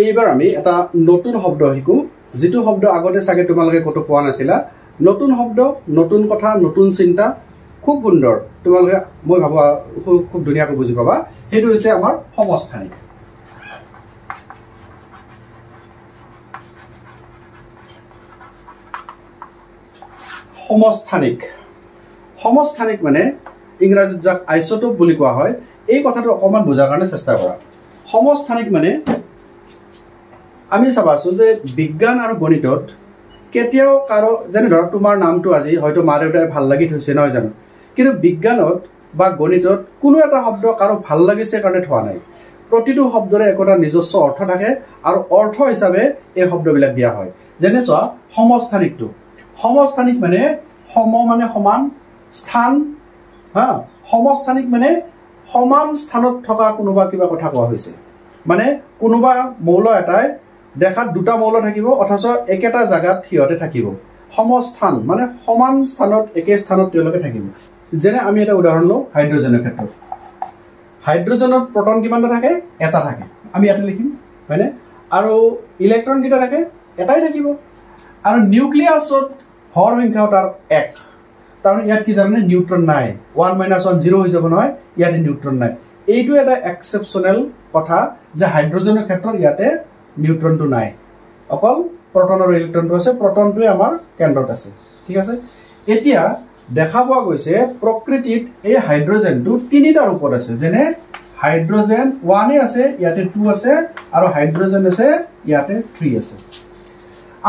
এইবাৰ আমি এটা নতুন শব্দ শিকো যেটো শব্দ আগতে সাগে তোমালোকে কত কোৱা নাছিলা নতুন শব্দ নতুন কথা নতুন চিন্তা খুব সুন্দৰ তোমালোকে মই ভাবো খুব ধুনিয়াকৈ বুজি পাবা হেতু হৈছে আমাৰ সমস্থানিক সমস্থানিক সমস্থানিক মানে ইংৰাজীত যাক আইসোটোপ বুলি কোৱা হয় এই কথাটো অকমান বুজাৰ কাৰণে চেষ্টা কৰা সমস্থানিক মানে আমি চাবাছো যে বিজ্ঞান আৰু গণিতত কেতিয়াও কাৰো যেনে ধৰ তোমাৰ নামটো আজি হয়তো মা দেউতাই ভাল লাগি থৈছে নহয় জানো কিন্তু বিজ্ঞানত বা গণিতত কোনো এটা শব্দ কাৰো ভাল লাগিছে কাৰণে থোৱা নাই প্ৰতিটো শব্দৰে একটা নিজস্ব অৰ্থ থাকে আৰু অৰ্থ হিচাপে এই শব্দবিলাক দিয়া হয় যেনে চোৱা সমস্থানিকটো সমস্থানিক মানে সম মানে সমান স্থান হা সমস্থানিক মানে সমান স্থানত থকা কোনোবা কিবা কথা কোৱা হৈছে মানে কোনোবা মৌল এটাই দেখাত দুটা মৌল থাকিব অথচ একেটা জায়গাত থিয়তে থাকিব সমস্থান মানে সমান স্থানত একে স্থানত তেওঁলোকে থাকিব যেনে আমি এটা উদাহৰণ লওঁ হাইড্ৰোজেনৰ ক্ষেত্ৰত হাইড্ৰোজেনত প্ৰোটন কিমানটা থাকে এটা থাকে আমি এটা লিখিম হয়নে আৰু ইলেক্ট্ৰন কিটা থাকে এটাই থাকিব আৰু নিউক্লিয়াছত হৰ সংখ্যা তাৰ 1 তাৰমানে ইয়াত কি জানে নিউট্ৰন নাই 1 - 1 0 হৈ যাব নহয় ইয়াতে নিউট্ৰন নাই এইটো এটা এক্সেপচনেল কথা যে হাইড্ৰোজেনৰ ক্ষেত্ৰত ইয়াতে নিউট্ৰনটো নাই অকল প্ৰোটন আৰু ইলেক্ট্ৰনটো আছে প্ৰোটনটোৱে আমাৰ কেন্দ্ৰত আছে ঠিক আছে এতিয়া দেখা পোৱা গৈছে প্ৰকৃতিত এই হাইড্ৰোজেনটো তিনিটা ৰূপত আছে যেনে হাইড্ৰোজেন 1 আছে ইয়াতে 2 আছে আৰু হাইড্ৰোজেন আছে ইয়াতে 3 আছে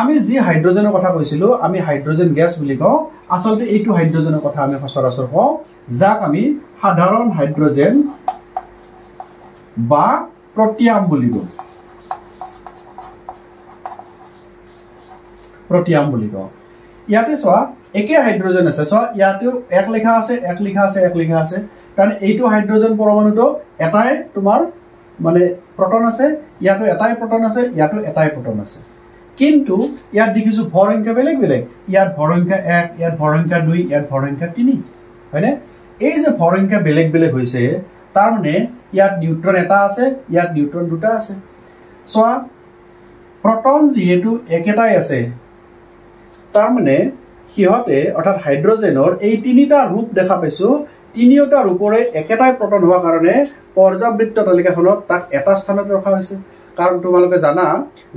আমি যি হাইড্ৰোজেনৰ কথা কৈছিলো আমি হাইড্ৰোজেন গ্যাস বুলি কওঁ আসলতে এইটো হাইড্ৰোজেনৰ কথা আমি সচৰাচৰ কওঁ যাক আমি সাধাৰণ হাইড্ৰোজেন বা প্ৰটিয়াম বুলি কওঁ প্ৰটিয়াম বুলি কওঁ ইয়াতে চোৱা একে হাইড্ৰোজেন আছে চোৱা ইয়াতেও এক লেখা আছে এক লেখা আছে এক লেখা আছে কাৰণ এইটো হাইড্ৰোজেন পৰমাণুটো এটাই তোমাৰ মানে প্ৰোটন আছে ইয়াতো এটাই প্ৰোটন আছে ইয়াতো এটাই প্ৰোটন আছে কিন্তু ইয়াত দেখিছো ভৰ সংখ্যা বেলেগ বেলেগ ইয়াত ভৰ সংখ্যা 1 ইয়াত ভৰ সংখ্যা 2 ইয়াত ভৰ সংখ্যা 3 হয়নে এই যে ভৰ সংখ্যা বেলেগ বেলেগ হৈছে তাৰ মানে ইয়াত নিউট্ৰন এটা আছে ইয়াত নিউট্ৰন দুটা আছে সোৱা প্ৰোটন যেহেতু একেটাই আছে তাৰ মানে হিহতে অৰ্থাৎ হাইড্ৰোজেনৰ এই তিনিটা ৰূপ দেখা পাইছো তিনিটা ৰূপৰে একেটাই প্ৰোটন হোৱা কাৰণে পৰ্যাবৃত্ত তালিকাখনত তাক এটা স্থানত ৰখা হৈছে কাৰণ তোমালোকে জানা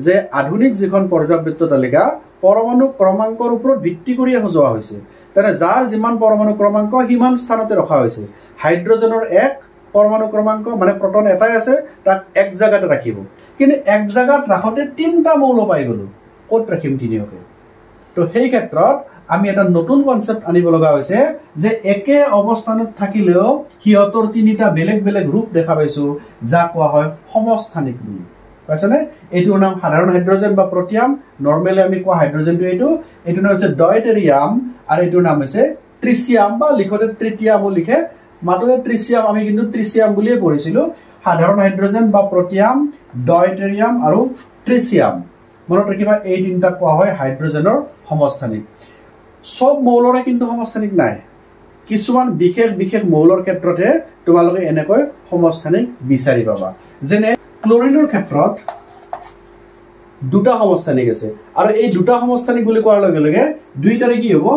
যে আধুনিক যিখন পৰ্যাবৃত্ত তালিকা পৰমাণু ক্ৰমাংকৰ ওপৰত ভিত্তি কৰি সজোৱা হৈছে তেনে যাৰ যিমান পৰমাণু ক্ৰমাংক হিমান স্থানতে ৰখা হৈছে হাইড্ৰোজেনৰ এক পৰমাণু ক্ৰমাংক মানে প্ৰোটন এটাই আছে তাক এক জায়গাতে ৰাখিব কিন্তু এক জায়গাত ৰাখতে তিনটা মৌল পাই গলো ক'ত ৰাখিম তিনিওকে তো সেই ক্ষেত্ৰত আমি এটা নতুন কনসেপ্ট আনিব লগা হৈছে যে একে অৱস্থানত থাকিলেও হিয়তৰ তিনিটা বেলেগ বেলেগ ৰূপ দেখা পাইছো যা কোৱা হয় সমস্থানিক বুলি পাইছানে এইটোৰ নাম সাধাৰণ হাইড্ৰোজেন বা প্ৰটিয়াম নৰমালি আমি কোৱা হাইড্ৰোজেনটো এইটো নাম হৈছে ডয়টেৰিয়াম আৰু এইটোৰ নাম হৈছে ট্ৰিচিয়াম বা লিখতে তৃতীয়াম লিখে মাত্ৰ ট্ৰিচিয়াম আমি কিন্তু ট্ৰিচিয়াম বুলিয়ে পঢ়িছিলো সাধাৰণ হাইড্ৰোজেন বা প্ৰটিয়াম ডয়টেৰিয়াম আৰু ট্ৰিচিয়াম মনত ৰাখিবা এই তিনিটা কোৱা হয় হাইড্ৰোজেনৰ সমস্থানিক সব মৌলৰে কিন্তু সমস্থানিক নাই কিছুমান বিশেষ বিশেষ মৌলৰ ক্ষেত্ৰতে তোমালোকে এনেকৈ সমস্থানিক বিচাৰি পাবা যেনে ক্লোৰিনৰ ক্ষেত্ৰত দুটা সমস্থানিক আছে আৰু এই দুটা সমস্থানিক বুলি কোৱাৰ লগে লগে দুইটাৰে কি হ'ব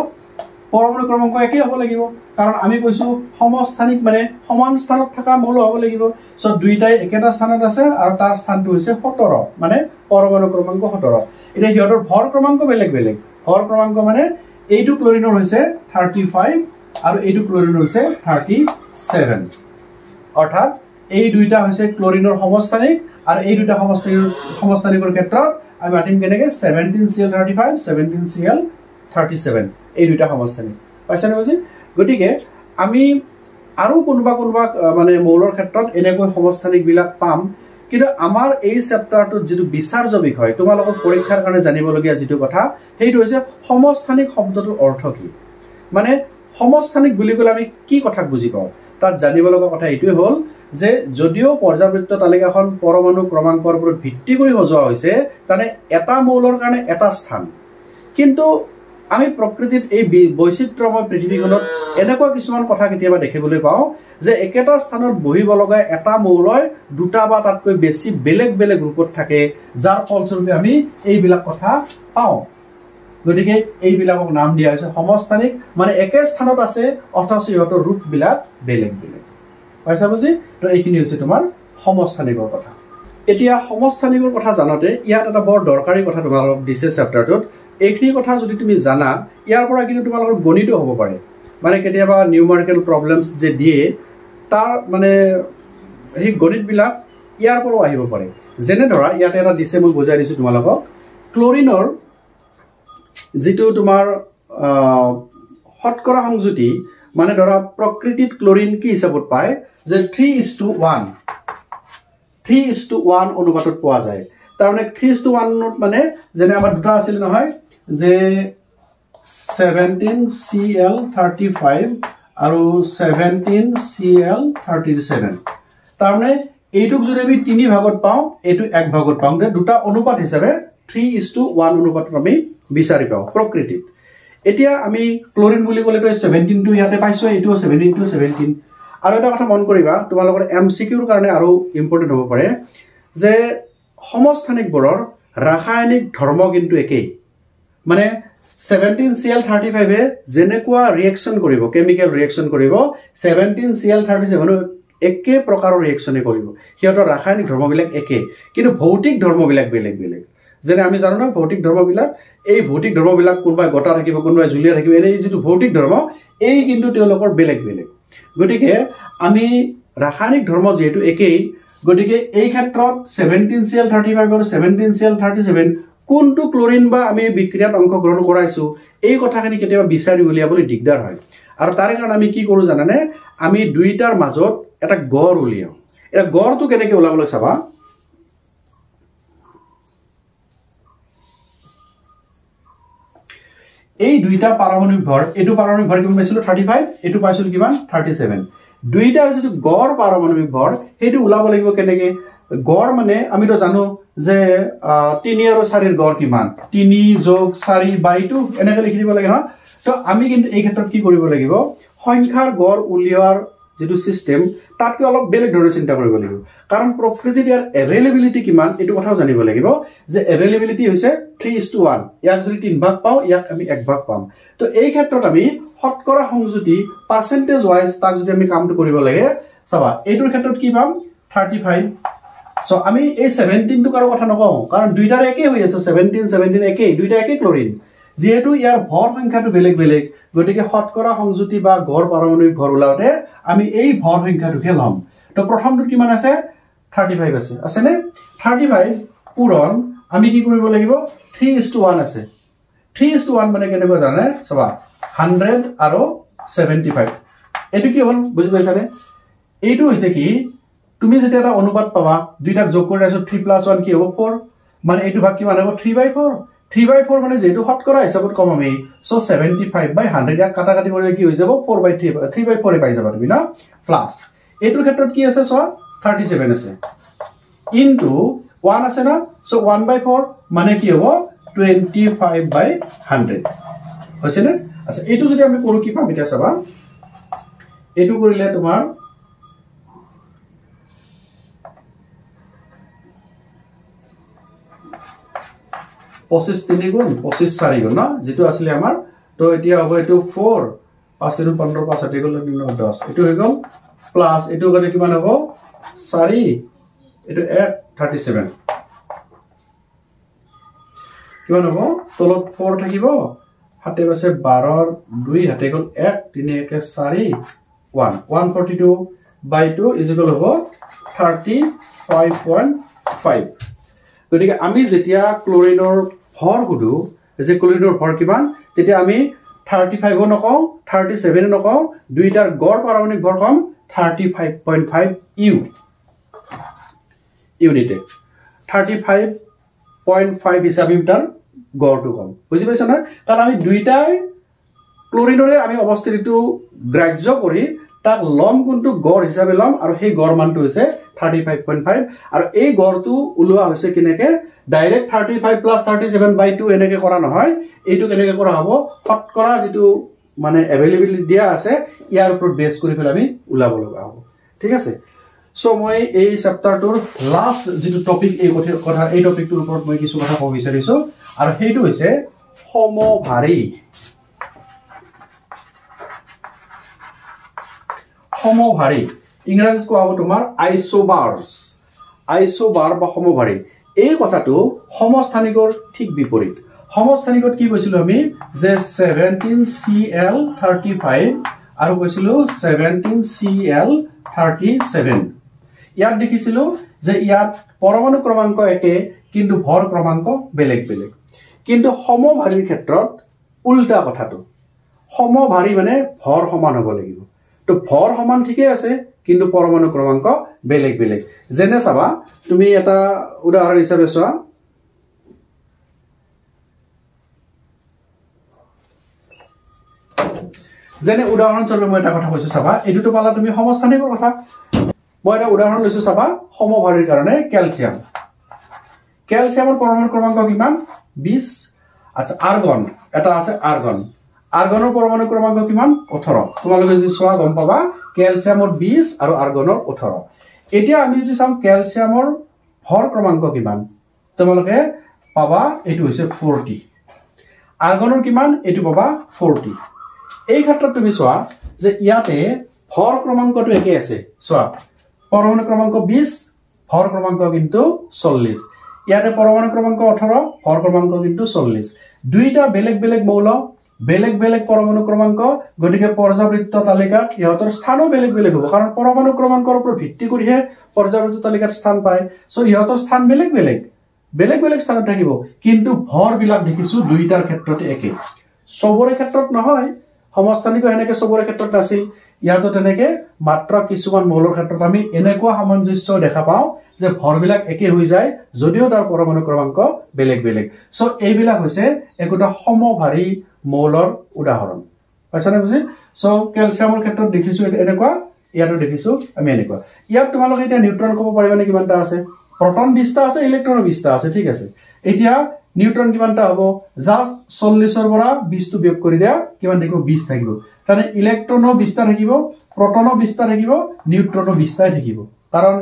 পৰমাণু ক্ৰমাংক একে হ'ব লাগিব কাৰণ আমি কৈছো সমস্থানিক মানে সমান স্থানত থকা মৌল হ'ব লাগিব সো দুইটাই একেটা স্থানত আছে আৰু তাৰ স্থানটো হৈছে 17 মানে পৰমাণু ক্ৰমাংক 17 এটা হিয়তৰ ভৰ ক্ৰমাংক বেলেগ বেলেগ ভৰ ক্ৰমাংক মানে এইটো ক্লোৰিনৰ হৈছে 35 আৰু এইটো ক্লোৰিনৰ হৈছে 37 অৰ্থাৎ এই দুইটা হৈছে ক্লোৰিনৰ সমস্থানিক আৰু এই দুইটা সমস্থানিকৰ ক্ষেত্ৰত আমি মাতিম কেনেকে 17Cl35 17Cl37 এই দুইটা সমস্থানিক পাইছানে বুজি গতিকে আমি আৰু কোনবা মানে মৌলৰ ক্ষেত্ৰত এনেকৈ সমস্থানিক বিলাক পাম কিন্তু আমাৰ এই চেপ্টাৰটো যেটো বিচাৰ্য বিষয় তোমালোকৰ পৰীক্ষাৰ কাৰণে জানিবলগীয়া যেটো কথা সেইটো হৈছে সমস্থানিক শব্দটোৰ অৰ্থ কি মানে সমস্থানিক বুলি ক'লে আমি কি কথা বুজি পাওঁ তাত জানিব লগা কথা এইটোই হ'ল যে যদিও পৰ্যাবৃত্ত তালিকাখন পৰমাণু ক্ৰমাংকৰ ওপৰত ভিত্তি কৰি সজোৱা হৈছে তানে এটা মৌলৰ কাৰণে এটা স্থান কিন্তু আমি প্ৰকৃতিত এই বৈচিত্ৰ্যময় পৃথিৱীখনত এনেকুৱা কিছুমান কথা কেতিয়াবা দেখিবলৈ পাওঁ যে একেটা স্থানত বহিব লগা এটা মৌলয় দুটা বা তাতকৈ বেছি বেলেগ বেলেগ ৰূপত থাকে, যাৰ ফলস্বৰূপে আমি এইবিলাক কথা পাওঁ। গতিকে এইবিলাকক নাম দিয়া হৈছে সমস্থানিক, মানে একে স্থানত আছে অথচ ইহঁতৰ ৰূপবিলাক বেলেগ বেলেগ। পাইছা বুজি? তো এইখিনি হৈছে তোমাৰ সমস্থানিকৰ কথা। এতিয়া সমস্থানিকৰ কথা জানোতে ইয়াত এটা বৰ দৰকাৰী কথা তোমালোকক দিছে চেপ্টাৰটোত। এইখিনি কথা যদি তুমি জানা, ইয়াৰ পৰা কিন্তু তোমালোকৰ গণিতো হ'ব পাৰে। মানে কেতিয়াবা নিউমাৰিকেল প্ৰব্লেমছ যে দিয়ে তাৰ মানে সেই গণিতবিলাক ইয়াৰ পৰাও আহিব পাৰে। যেনে ধৰা ইয়াতে এটা দিছে, মই বুজাই দিছোঁ তোমালোকক। ক্লৰিনৰ যিটো তোমাৰ শতকৰা সংযুতি, মানে ধৰা প্ৰকৃতিত ক্লৰিন কি হিচাপত পায় যে 3:1 3:1 অনুপাতত পোৱা যায়। তাৰমানে 3:1 মানে যেনে আমাৰ দুটা আছিল নহয় যে 17Cl35 আৰু 17Cl37। তাৰমানে এইটোক যদি আমি 3 ভাগত পাওঁ, এইটো 1 ভাগত পাওঁ, দুটা অনুপাত হিচাপে 3:1 অনুপাতত আমি বিচাৰি পাওঁ প্ৰকৃতিত। এতিয়া আমি ক্লৰিন বুলি ক'লেতো 17টো ইয়াতে পাইছোঁ, এইটো 17 আৰু এটা কথা মন কৰিবা, তোমালোকৰ MCQৰ কাৰণে আৰু ইম্পৰ্টেণ্ট হ'ব পাৰে যে সমস্থানিকবোৰৰ ৰাসায়নিক ধৰ্ম কিন্তু একেই। মানে 17Cl35 যেনেকুৱা ৰিয়েকশ্যন কৰিব, কেমিকেল ৰিয়েকশ্যন কৰিব, 17Cl37 একে প্ৰকাৰৰ ৰিয়েকশ্যনে কৰিব। সিহঁতৰ ৰাসায়নিক ধৰ্মবিলাক একে, কিন্তু ভৌতিক ধৰ্মবিলাক বেলেগ বেলেগ। যেনে আমি জানো ন ভৌতিক ধৰ্মবিলাক, এই ভৌতিক ধৰ্মবিলাক কোনোবাই গটা থাকিব, কোনোবাই জুলীয়া থাকিব, এই যিটো ভৌতিক ধৰ্ম এই কিন্তু তেওঁলোকৰ বেলেগ বেলেগ। গতিকে আমি ৰাসায়নিক ধৰ্ম যিহেতু একেই, গতিকে এই ক্ষেত্ৰত 17Cl35 আৰু 17Cl37 কোনটো ক্লৰিন বা আমি বিক্ৰিয়াত অংশগ্ৰহণ কৰাইছোঁ এই কথাখিনি কেতিয়াবা বিচাৰি উলিয়াবলৈ দিগদাৰ হয়। আৰু তাৰে কাৰণে আমি কি কৰোঁ জানানে, আমি দুইটাৰ মাজত এটা গড় উলিয়াওঁ। এটা গড়টো কেনেকৈ ওলাবলৈ চাবা। এই দুইটা পাৰমাণবিক ভৰ, এইটো পাৰমাণবিক ভৰ কিমান পাইছিলোঁ 35, এইটো পাইছিলোঁ কিমান 37। দুইটাৰ যিটো গড় পাৰমাণবিক ভৰ সেইটো ওলাব লাগিব কেনেকৈ। গড় মানে আমিতো জানো যে 3 আৰু 4ৰ গড় কিমান, 3 + 4/2 এনেকৈ লিখি দিব লাগে ন। তো আমি কিন্তু এই ক্ষেত্ৰত কি কৰিব লাগিব, সংখ্যাৰ গড় উলিওৱাৰ যিটো ছিষ্টেম তাতকৈ অলপ বেলেগ ধৰণে চিন্তা কৰিব লাগিব। কাৰণ প্ৰকৃতিত ইয়াৰ এভেইলেবিলিটি কিমান এইটো কথাও জানিব লাগিব যে এভেইলেবিলিটি হৈছে 3:1। ইয়াক যদি 3 ভাগ পাওঁ, ইয়াক আমি 1 ভাগ পাম। তো এই ক্ষেত্ৰত আমি শতকৰা সংযুতি পাৰ্চেণ্টেজ ৱাইজ তাক যদি আমি কামটো কৰিব লাগে, চাবা এইটোৰ ক্ষেত্ৰত কি পাম 35। চ' আমি এই 17টোক আৰু কথা নকওঁ, কাৰণ দুইটাৰ একেই হৈ আছে, 17 একেই, দুইটা একেই ক্লৰিন। যিহেতু ইয়াৰ ভৰ সংখ্যাটো বেলেগ বেলেগ, গতিকে শতকৰা সংযুতি বা গড় পাৰমাণবিক ভৰ ওলাওঁতে আমি এই ভৰ সংখ্যাটোকে ল'ম। তো প্ৰথমটোত কিমান আছে 35 আছেনে? 35 পূৰণ আমি কি কৰিব লাগিব 3:1 আছে। 3:1 মানে কেনেকৈ জানে চাবা, 100 আৰু 75। এইটো কি হ'ল বুজি পাইছানে? এইটো হৈছে কি, তুমি যেতিয়া এটা অনুপাত পাবা, দুইটাক যোগ কৰি আছো 3 + 1 কি হ'ব 4, মানে এইটো ভাগ কিমান হ'ব 3/4। 3/4 মানে যেহেতু শতকৰা হিচাপত কম আমি, চ' 75/100 ইয়াক কাটা কাটি কৰিলে কি হৈ যাব 4/3, 3/4 পাই যাবা তুমি ন। প্লাছ এইটোৰ ক্ষেত্ৰত কি আছে চোৱা 37 আছে, ইনটু 1 আছে ন, চ' 1/4 মানে কি হ'ব 25/100 হৈছেনে? আচ্ছা, এইটো যদি আমি কৰোঁ কি পাম এতিয়া চাবা, এইটো কৰিলে তোমাৰ 25 3 গুণ 25 4 গুণ ন, যিটো আছিলে আমাৰ। তো এতিয়া হ'ব এইটো 4, 5 × 15 5 8 গ'ল 10, এইটো হৈ গ'ল প্লাছ এইটো কাৰণে কিমান হ'ব 4, এইটো 1 37 কিমান হ'ব, তলত 4 থাকিব, 7 আছে 12, 2 হাতে গ'ল 1, 3 1 4 1, 142/2 ইকুৱেল হ'ব 35.5। গতিকে আমি যেতিয়া ক্লৰিনৰ ভৰ সুধো যে ক্লৰিনৰ ভৰ কিমান, তেতিয়া আমি 35ও নকওঁ 37ও নকওঁ, দুইটাৰ গড় পাৰমাণবিক ভৰ কম 35.5 ইউনিটে 35.5 হিচাপে তাৰ গড়টো কম। বুজি পাইছা নহয়? কাৰণ আমি দুইটাই ক্লৰিনৰে আমি অৱস্থিতিটো গ্ৰাহ্য কৰি তাক ল'ম কোনটো গড় হিচাপে ল'ম, আৰু সেই গড় মানটো হৈছে 35.5। আৰু এই গড়টো ওলোৱা হৈছে কেনেকৈ, ডাইৰেক্ট 35 প্লাছ 37/2 এনেকৈ কৰা নহয় এইটো কেনেকৈ কৰা হ'ব শতকৰা যিটো মানে এভেইলেবিলিটি দিয়া আছে ইয়াৰ ওপৰত বেছ কৰি পেলাই আমি ওলাব লগা হ'ব ঠিক আছে সো মই এই চেপ্টাৰটোৰ লাষ্ট যিটো টপিক এই কথা এই টপিকটোৰ ওপৰত মই কিছু কথা ক'ব বিচাৰিছো আৰু সেইটো হৈছে সমভাৰী সমভাৰী ইংৰাজীত কোৱা হ'ব তোমাৰ আইসোবাৰ বা সমভাৰী এই কথাটো সমস্থানিকৰ ঠিক বিপৰীত সমস্থানিকত কি কৈছিলো আমি যে 17Cl35 আৰু কৈছিলো 17Cl37 ইয়াত দেখিছিলো যে ইয়াত পৰমাণু ক্ৰমাংক একে কিন্তু ভৰ ক্ৰমাংক বেলেগ বেলেগ কিন্তু সমভাৰীৰ ক্ষেত্ৰত উল্টা কথাটো সমভাৰী মানে ভৰ সমান হ'ব লাগিব তো ভৰ সমান ঠিকই আছে কিন্তু পৰমাণু ক্ৰমাংক বেলেগ বেলেগ যেনে চাবা তুমি এটা উদাহৰণ হিচাপে চোৱা যেনে উদাহৰণস্বৰূপে মই এটা কথা কৈছো চাবা এটোটো পালা তুমি সমস্থানিকৰ কথা মই এটা উদাহৰণ লৈছো চাবা সমভাৰীৰ কাৰণে ক্যালসিয়ামৰ পৰমাণু ক্ৰমাংক কিমান 20 আচ্ছা আৰ্গন এটা আছে আৰ্গনৰ পৰমাণু ক্ৰমাংক কিমান 18 তোমালোকে যদি চোৱা গম পাবা ক্যালসিয়ামৰ 20 আৰু আৰ্গনৰ 18 এতিয়া আমি যদি চাম ক্যালসিয়ামৰ ভৰ ক্ৰমাংক কিমান তোমালোকে পাবা এটো হৈছে 40 আৰ্গনৰ কিমান এটো পাবা 40 এই ক্ষেত্ৰত তুমি চোৱা যে ইয়াতে ভৰ ক্ৰমাংকটো একে আছে চোৱা পৰমাণু ক্ৰমাংক 20 ভৰ ক্ৰমাংক কিন্তু 40 ইয়াতে পৰমাণু ক্ৰমাংক 18 ভৰ ক্ৰমাংক কিন্তু 40 দুইটা বেলেগ বেলেগ মৌল বেলেগ বেলেগ পৰমাণু ক্ৰমাংক গতিকে পৰ্যাবৃত্ত তালিকাত ইহঁতৰ স্থানো বেলেগ বেলেগ হ'ব কাৰণ পৰমাণু ক্ৰমাংকৰ ওপৰত ভিত্তি কৰিহে পৰ্যাবৃত্ত তালিকাত স্থান পায় সো ইহঁতৰ স্থান বেলেগ বেলেগ স্থানত থাকিব কিন্তু ভৰ বিলাক দেখিছো দুইটাৰ ক্ষেত্ৰতে একে সবৰে ক্ষেত্ৰত নহয় সমস্থানিক এনেকে সবৰে ক্ষেত্ৰত আছিল ইয়াতো তেনেকে মাত্ৰ কিছুমান মৌলৰ ক্ষেত্ৰত আমি এনেকুৱা সামঞ্জস্য দেখা পাওঁ যে ভৰবিলাক একে হৈ যায় যদিও তাৰ পৰমাণু ক্ৰমাংক বেলেগ বেলেগ সো এইবিলাক হৈছে একোটা সমভাৰী মৌলৰ উদাহৰণ পাইছানে বুজি সো ক্যালসিয়ামৰ ক্ষেত্ৰত দেখিছো এনেকুৱা ইয়াতো দেখিছো আমি এনেকুৱা ইয়াত তোমালোকে এতিয়া নিউট্ৰন ক'ব পাৰিবানে কিমানটা আছে প্ৰটন 20টা আছে ইলেক্ট্ৰন 20টা আছে ঠিক আছে এতিয়া নিউট্ৰন কিমানটা হ'ব জাস্ট 40 ৰ পৰা 20 টো বিয়োগ কৰি দিয়া কিমান থাকিব 20 থাকিব তানে ইলেক্ট্ৰনো 20টা থাকিব প্ৰটনো 20টা থাকিব নিউট্ৰনো 20টা থাকিব কাৰণ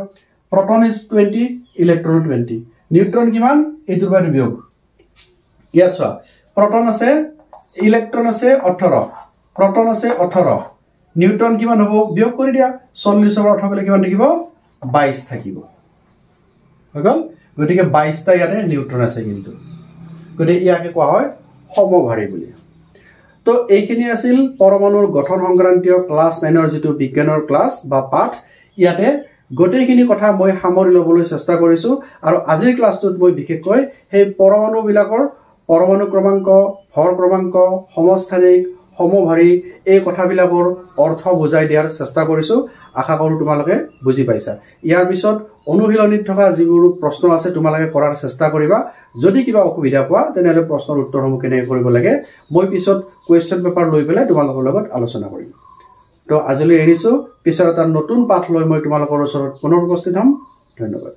proton is 20 electron 20 neutron কিমান এইটোৰ পৰা বিয়োগ ইয়াত চোৱা proton আছে ইলেক্ট্ৰন আছে 18 proton আছে 18 নিউট্ৰন কিমান হ'ব বিয়োগ কৰি দিয়া 40 ৰ 18 গলে কিমান থাকিব 22 থাকিব হগল গতিকে 22টা ইয়াতে নিউট্ৰন আছে কিন্তু গতিকে ইয়াকে কোৱা হয় সমভাৰী বুলি তো এইখিনি আছিল পৰমাণুৰ গঠন সংক্ৰান্তীয় ক্লাস 9 ৰ যেটো বিজ্ঞানৰ ক্লাস বা পাঠ ইয়াতে গোটেইখিনি কথা মই সামৰি লবলৈ চেষ্টা কৰিছো আৰু আজিৰ ক্লাছটোত মই বিশেষকৈ সেই পৰমাণু বিলাকৰ পৰমাণু ক্ৰমাংক ভৰ ক্ৰমাংক সমস্থানিক সমভাৰী এই কথাবিলাকৰ অৰ্থ বুজাই দিয়াৰ চেষ্টা কৰিছো আশা কৰো তোমালোকে বুজি পাইছা ইয়াৰ পিছত অনুশীলনীত থকা যিবোৰ প্ৰশ্ন আছে তোমালোকে কৰাৰ চেষ্টা কৰিবা যদি কিবা অসুবিধা পোৱা তেনেহলে প্ৰশ্নৰ উত্তৰসমূহ কেনেকৈ কৰিব লাগে মই পিছত কোৱেশ্চন পেপাৰ লৈ পেলাই তোমালোকৰ লগত আলোচনা কৰিম তো আজিলৈ এৰিছো পিছৰ এটা নতুন পাঠ লৈ মই তোমালোকৰ ওচৰত পুনৰ উপস্থিত হ'ম ধন্যবাদ